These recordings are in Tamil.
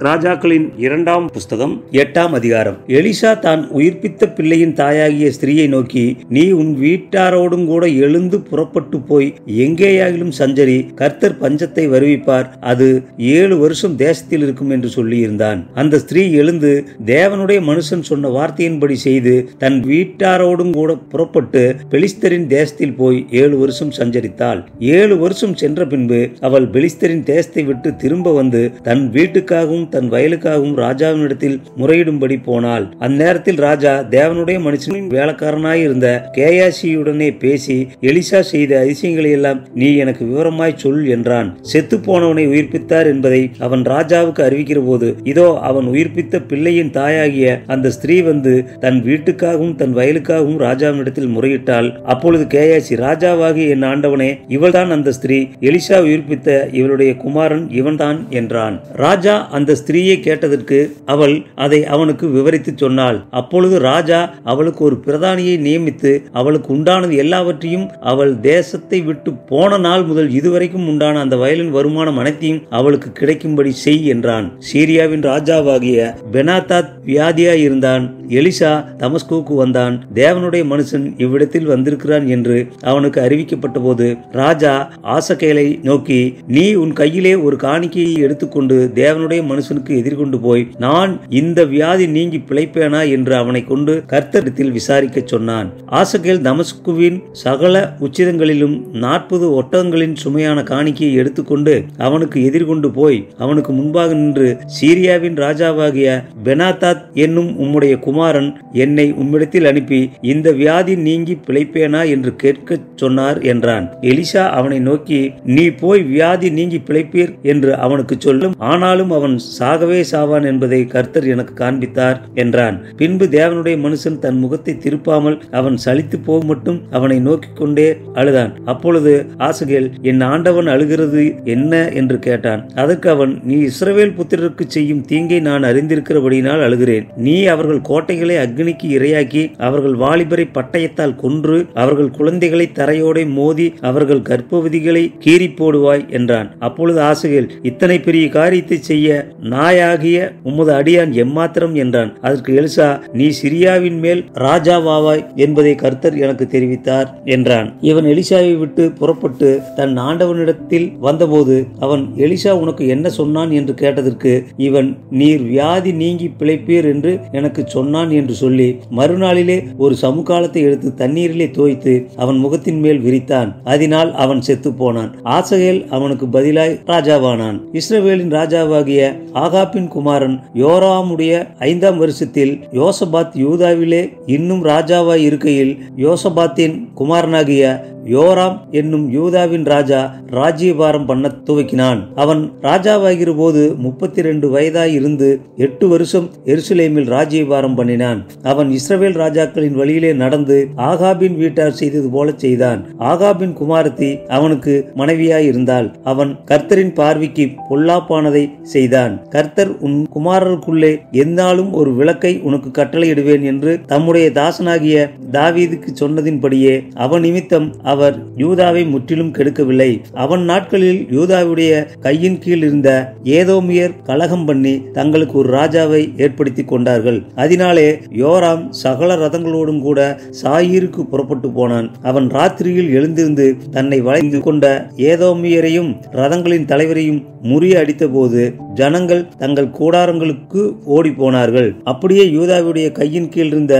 ராஜாக்களின் 2ஆம் புஸ்தகம் 8ஆம் அதிகாரம். எலிசா தான் உயிர்ப்பித்த பிள்ளையின் தாயாகிய ஸ்திரீயை நோக்கி, நீ உன் வீட்டாரோடும் கூட எழுந்து புறப்பட்டு போய் எங்கேயாகிலும் சஞ்சரி, கர்த்தர் பஞ்சத்தை வருவிப்பார், அது 7 வருஷம் தேசத்தில் இருக்கும் என்று சொல்லியிருந்தான். அந்த ஸ்திரீ எழுந்து தேவனுடைய மனுஷன் சொன்ன வார்த்தையின்படி செய்து தன் வீட்டாரோடும் கூட புறப்பட்டு பெலிஸ்தரின் தேசத்தில் போய் 7 வருஷம் சஞ்சரித்தாள். 7 வருஷம் சென்ற பின்பு அவள் பெலிஸ்தரின் தேசத்தை விட்டு திரும்ப வந்து தன் வீட்டுக்காகவும் தன் வயலுக்காகவும் ராஜாவினிடத்தில் முறையிடும்படி போனாள். அந்நேரத்தில் ராஜா தேவனுடைய மனுஷனின் வேலைக்காரனாய் இருந்த கேயாசியுடனே பேசி, எலிசா செய்த அதிசயங்களை எல்லாம் நீ எனக்கு விவரமாய் சொல் என்றான். செத்து போனவனை உயிர்ப்பித்தார் என்பதை அவன் ராஜாவுக்கு அறிவிக்கிற போது, இதோ அவன் உயிர்ப்பித்த பிள்ளையின் தாயாகிய அந்த ஸ்திரீ வந்து தன் வீட்டுக்காகவும் தன் வயலுக்காகவும் ராஜாவினிடத்தில் முறையிட்டாள். அப்பொழுது கேயாசி, ராஜாவாகிய என் ஆண்டவனே, இவள்தான் அந்த ஸ்திரீ, எலிசா உயிர்ப்பித்த இவளுடைய குமாரன் இவன்தான் என்றான். ராஜா அந்த ஸ்திரீயை கேட்டதற்கு அவள் அதை அவனுக்கு விவரித்து சொன்னாள். அப்பொழுது ராஜா அவளுக்கு ஒரு பிரதானியை நியமித்து அவளுக்கு உண்டானது எல்லாவற்றையும் அவள் தேசத்தை விட்டு போன நாள் முதல் இதுவரைக்கும் உண்டான அந்த வயலின் வருமானம் அனைத்தையும் அவளுக்கு கிடைக்கும்படி செய் என்றான். சீரியாவின் ராஜாவாகிய பெனாதாத் வியாதியாய் இருந்தான். எலிசா தமஸ்குவுக்கு வந்தான். தேவனுடைய மனுஷன் இவ்விடத்தில் வந்திருக்கிறான் என்று அவனுக்கு அறிவிக்கப்பட்ட போது ராஜா ஆசகேலை நோக்கி, நீ உன் கையிலே ஒரு காணிக்கையை எடுத்துக்கொண்டு தேவனுடைய மனுஷனுக்கு எதிர்கொண்டு போய், நான் இந்த வியாதி நீங்கி பிழைப்பேனா என்று அவனை கொண்டு கர்த்தரிடத்தில் விசாரிக்க சொன்னான். ஆசகேல் தமஸ்குவின் சகல உச்சிதங்களிலும் 40 ஒட்டகங்களின் சுமையான காணிக்கையை எடுத்துக்கொண்டு அவனுக்கு எதிர்கொண்டு போய் அவனுக்கு முன்பாக நின்று, சீரியாவின் ராஜாவாகிய பெனாதாத் என்னும் உம்முடைய குமாரன் என்னை உம்மிடத்தில் அனுப்பி இந்த வியாதி நீங்கி பிழைப்பேனா என்று கேட்க சொன்னார் என்றான். எலிசா அவனை நோக்கி, நீ போய் வியாதி நீங்கி பிழைப்பீர் என்று அவனுக்கு சொல்லும், ஆனாலும் அவன் சாகவே சாவான் என்பதை கர்த்தர் எனக்கு காண்பித்தார் என்றான். பின்பு தேவனுடைய மனுஷன் தன் முகத்தை திருப்பாமல் அவன் சலித்து போக மட்டும் அவனை நோக்கிக் கொண்டே அழுதான். அப்பொழுது ஆசகேல், என் ஆண்டவன் அழுகிறது என்ன என்று கேட்டான். அதற்கு அவன், நீ இஸ்ரவேல் புத்திரருக்கு செய்யும் தீங்கை நான் அறிந்திருக்கிறபடியினால் அழுகிறேன். நீ அவர்கள் கோட்டைகளை அக்னிக்கு இரையாக்கி அவர்கள் வாலிபரை பட்டயத்தால் கொன்று அவர்கள் குழந்தைகளை தரையோட மோதி அவர்கள் கர்ப்பவதிகளை கீறி போடுவாய் என்றான். அப்பொழுது ஆசகேல், இத்தனை பெரிய காரியத்தை செய்ய நாயாகிய உமது அடியான் எம்மாத்திரம் என்றான். அதற்கு எலிசா, நீ சிரியாவின் மேல் ராஜாவாவாய் என்பதை கர்த்தர் எனக்கு தெரிவித்தார் என்றான். இவன் எலிசாவை விட்டு புறப்பட்டு தன் ஆண்டவனிடத்தில் வந்தபோது அவன், எலிசா உனக்கு என்ன சொன்னான் என்று கேட்டதற்கு இவன், நீர் வியாதி நீங்கி பிழைப்பீர் என்று எனக்கு சொன்னான் என்று சொல்லி மறுநாளிலே ஒரு சமுக்காலத்தை எடுத்து தண்ணீரிலே தோய்த்து அவன் முகத்தின் மேல் விரித்தான். அதனால் அவன் செத்து போனான். ஆசகேல் அவனுக்கு பதிலாய் ராஜாவானான். இஸ்ரவேலின் ராஜாவாகிய ஆகாபின் குமாரன் யோராமுடைய 5ஆம் வருஷத்தில் யோசபாத் யூதாவிலே இன்னும் ராஜாவாய் இருக்கையில் யோசபாத்தின் குமாரனாகிய யோராம் என்னும் யூதாவின் ராஜா ராஜ்யபாரம் பண்ண துவக்கினான். அவன் ராஜாவாகிற போது 32 வயதாய் இருந்து 8 வருஷம் எருசலேமில் ராஜ்யபாரம் பண்ணினான். அவன் இஸ்ரவேல் ராஜாக்களின் வழியிலே நடந்து ஆகாபின் வீட்டார் செய்தது போல செய்தான். ஆகாபின் குமாரத்தி அவனுக்கு மனைவியாய் இருந்தாள். அவன் கர்த்தரின் பார்வைக்கு பொல்லாப்பானதை செய்தான். கர்த்தர் உன் குமாரருக்குள்ளே எந்நாளும் ஒரு விளக்கை உனக்கு கட்டளையிடுவேன் என்று தம்முடைய தாசனாகிய தாவீதுக்கு சொன்னதின்படியே அவன் நிமித்தம் அவர் யூதாவை முற்றிலும் கெடுக்கவில்லை. அவன் நாட்களில் யூதாவுடைய கையின் கீழ் இருந்த ஏதோமியர் கலகம் பண்ணி தங்களுக்கு ஒரு ராஜாவை ஏற்படுத்தி கொண்டார்கள். அதனாலே யோராம் சகல ரதங்களோடும் கூட சாயீருக்கு புறப்பட்டு போனான். அவன் ராத்திரியில் எழுந்திருந்து தன்னை வளைந்து கொண்ட ஏதோமியரையும் ரதங்களின் தலைவரையும் முறிய அடித்த போது ஜனங்கள் தங்கள் கூடாரங்களுக்கு ஓடி போனார்கள். அப்படியே யூதாவுடைய கையின் கீழ் இருந்த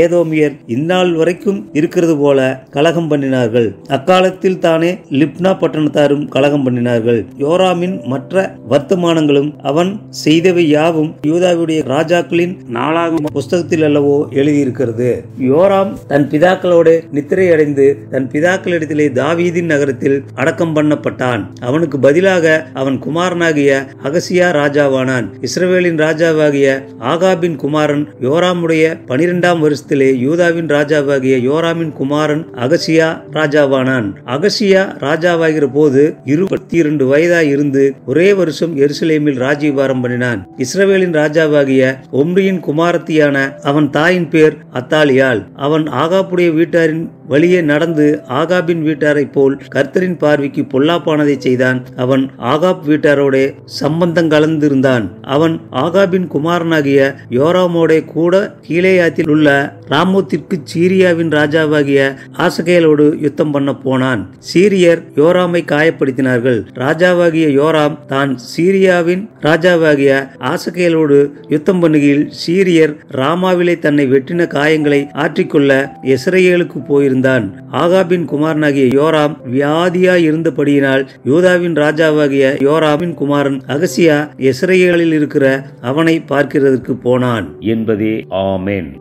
ஏதோமியர் இந்நாள் வரைக்கும் இருக்கிறது போல கலகம் பண்ணினார்கள். அக்காலத்தில் தானே லிப்னா பட்டணத்தாரும் கலகம் பண்ணினார்கள். யோராமின் மற்ற வர்த்தமானங்களும் அவன் செய்தவை யாவும் யூதாவுடைய ராஜாக்களின் நாளாகும் புஸ்தகத்தில் அல்லவோ எழுதியிருக்கிறது. யோராம் தன் பிதாக்களோடு நித்திரை அடைந்து தன் பிதாக்களிடத்திலே தாவீதின் நகரத்தில் அடக்கம் பண்ணப்பட்டான். அவனுக்கு பதிலாக அவன் குமாரனாகிய அகசியா ராஜாவானான். இஸ்ரவேலின் ராஜாவாகிய ஆகாபின் குமாரன் யோராமுடைய 12ஆம் வருஷத்திலே யூதாவின் ராஜாவாகிய யோராமின் குமாரன் அகசியா ராஜாவானான். அகசியா ராஜாவாகிற போது 22 வயதாய் இருந்து ஒரே வருஷம் எருசலேமில் ராஜ்யபாரம் பண்ணினான். இஸ்ரவேலின் ராஜாவாகிய ஒம்ரியின் குமாரத்தியான அவன் தாயின் பேர் அத்தாலியாள். அவன் ஆகாப்புடைய வீட்டாரின் வழியே நடந்து ஆகாபின் வீட்டாரை போல் கர்த்தரின் பார்வைக்கு பொல்லாப்பானதை செய்தான். அவன் ஆகாப் வீட்டாரோட சம்பந்தம் கலந்திருந்தான். அவன் ஆகாபின் குமாரனாகிய யோராமோட கூட கீலேயாத்தில் உள்ள ராமோத்திற்கு சீரியாவின் ராஜாவாகிய ஆசகேலோடு யுத்தம் பண்ண போனான். சீரியர் யோராமை காயப்படுத்தினார்கள். ராஜாவாகிய யோராம் தான் சீரியாவின் ராஜாவாகிய ஆசகேலோடு யுத்தம் பண்ணுகையில் சீரியர் ராமாவிலே தன்னை வெட்டின காயங்களை ஆற்றிக்கொள்ள இஸ்ரவேலுக்கு போயிருந்தான். ஆகாபின் குமாரனாகிய யோராம் வியாதியாய் இருந்தபடியினால் யூதாவின் ராஜாவாகிய யோராமின் குமாரன் அகசியா இஸ்ரவேலில் இருக்கிற அவனை பார்க்கிறதற்கு போனான் என்பதே ஆமென்.